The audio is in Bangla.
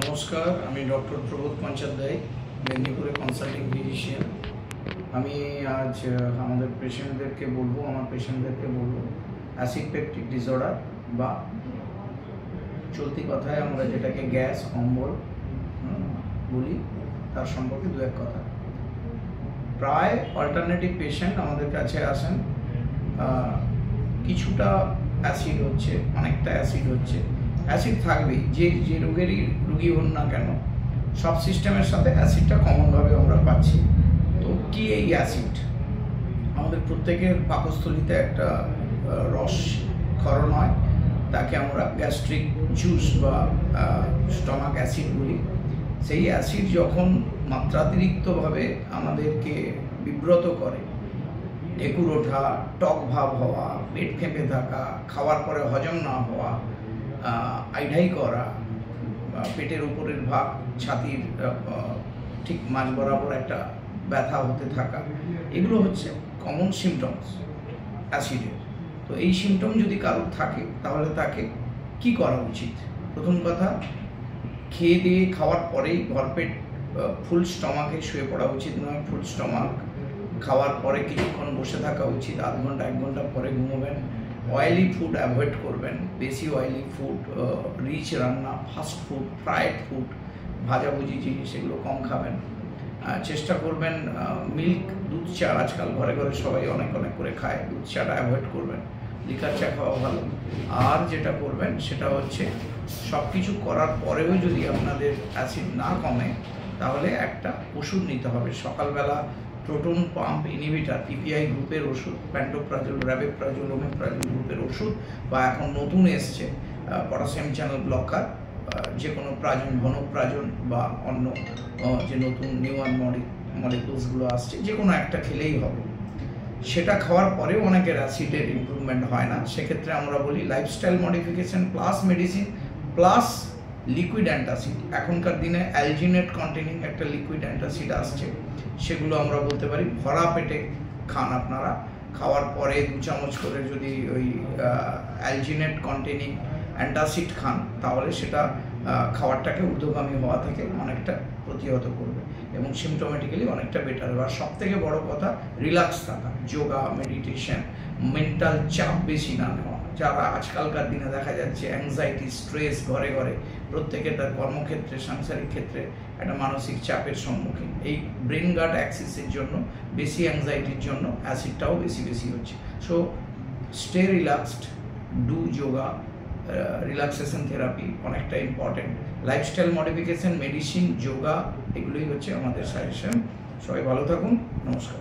নমস্কার, আমি ডক্টর প্রবোধ পঞ্চাদ্দায়, মেদিনীপুরে কনসাল্টিং ফিজিশিয়ান। আমি আজ আমাদের পেশেন্টদেরকে বলবো অ্যাসিড পেপটিক ডিসঅর্ডার বা চলতি কথায় আমরা যেটাকে গ্যাস অম্বল বলি তার সম্পর্কে দু এক কথা। প্রায় অল্টারনেটিভ পেশেন্ট আমাদের কাছে আসেন, কিছুটা অ্যাসিড হচ্ছে, অনেকটা অ্যাসিড হচ্ছে। অ্যাসিড থাকবেই, যে রোগেরই রুগী হন না কেন, সব সিস্টেমের সাথে অ্যাসিডটা কমনভাবে আমরা পাচ্ছি। তো কি এই অ্যাসিড? আমাদের প্রত্যেকের পাকস্থলিতে একটা রস ক্ষরণ হয়, তাকে আমরা গ্যাস্ট্রিক জুস বা স্টমাক অ্যাসিড বলি। সেই অ্যাসিড যখন মাত্রাতিরিক্তভাবে আমাদেরকে বিব্রত করে, ঢেকুর ওঠা, টক ভাব হওয়া, পেট ফেঁপে থাকা, খাওয়ার পরে হজম না হওয়া, আইঢাই করা, পেটের উপরের ভাগ ছাতির ঠিক মাঝ বরাবর একটা ব্যথা হতে থাকা, এগুলো হচ্ছে কমন সিমটমস অ্যাসিডের। তো এই সিমটম যদি কারোর থাকে তাহলে তাকে কি করা উচিত? প্রথম কথা, খেয়ে দিয়ে খাওয়ার পরেই ভরপেট ফুল স্টমাকে শুয়ে পড়া উচিত নয়। ফুল স্টমাক খাওয়ার পরে কিছুক্ষণ বসে থাকা উচিত, আধ ঘন্টা 1 ঘন্টা পরে ঘুমোবেন। অয়েলি ফুড অ্যাভয়েড করবেন, বেশি অয়েলি ফুড, রিচ রান্না, ফাস্ট ফুড, ফ্রাইড ফুড, ভাজাভুজি জিনিস এগুলো কম খাবেন। চেষ্টা করবেন মিল্ক, দুধ চা, আজকাল ঘরে ঘরে সবাই অনেক করে খায়, দুধ চাটা অ্যাভয়েড করবেন। লিকার চা খাওয়া ভালো। আর যেটা করবেন সেটা হচ্ছে, সব কিছু করার পরেও যদি আপনাদের অ্যাসিড না কমে তাহলে একটা ওষুধ নিতে হবে। সকালবেলা প্রোটন পাম্প ইনহিবিটর, পিপিআই গ্রুপের ওষুধ, প্যান্টোপ্রাজোল, র্যাবেপ্রাজোল, ওমেপ্রাজোল গ্রুপের ওষুধ, বা এখন নতুন এসছে পটাশিয়াম চ্যানেল ব্লকার, যে কোনো প্রাজন, ভনপ্রাজন বা অন্য যে নতুন নিউয়ার মলিকুলসগুলো আসছে, যে কোনো একটা খেলেই হবে। সেটা খাওয়ার পরেও অনেকের অ্যাসিডের ইমপ্রুভমেন্ট হয় না। সেক্ষেত্রে আমরা বলি lifestyle modification plus medicine plus liquid antacid. এখনকার দিনে অ্যালজিনেট কন্টেনিং একটা লিকুইড অ্যান্টাসিড আসছে, সেগুলো আমরা বলতে পারি ভরা পেটে খান। আপনারা খাওয়ার পরে 2 চামচ করে যদি ওই অ্যালজিনেট কন্টেনিং অ্যান্টাসিড খান, তাহলে সেটা খাবারটাকে ঊর্ধ্বগামী হওয়া থেকে অনেকটা প্রতিহত করবে এবং সিমটোমেটিক্যালি অনেকটা বেটার হবে। আর সব থেকে বড় কথা, রিল্যাক্স থাকা, যোগা, মেডিটেশন, মেন্টাল চাপ বেশি না নেওয়া। যারা আজকালকার দিনে দেখা যাচ্ছে অ্যাংজাইটি, স্ট্রেস, ঘরে ঘরে প্রত্যেকে তার কর্মক্ষেত্রে, সাংসারিক ক্ষেত্রে একটা মানসিক চাপের সম্মুখীন। এই ব্রেন গাট অ্যাক্সিসের জন্য, বেশি অ্যাংজাইটির জন্য অ্যাসিডটাও বেশি হচ্ছে। So stay relaxed, do yoga, relaxation therapy অনেকটা important. Lifestyle modification, medicine, yoga, এগুলোই হচ্ছে আমাদের সাজেশন। সবাই ভালো থাকুন, নমস্কার।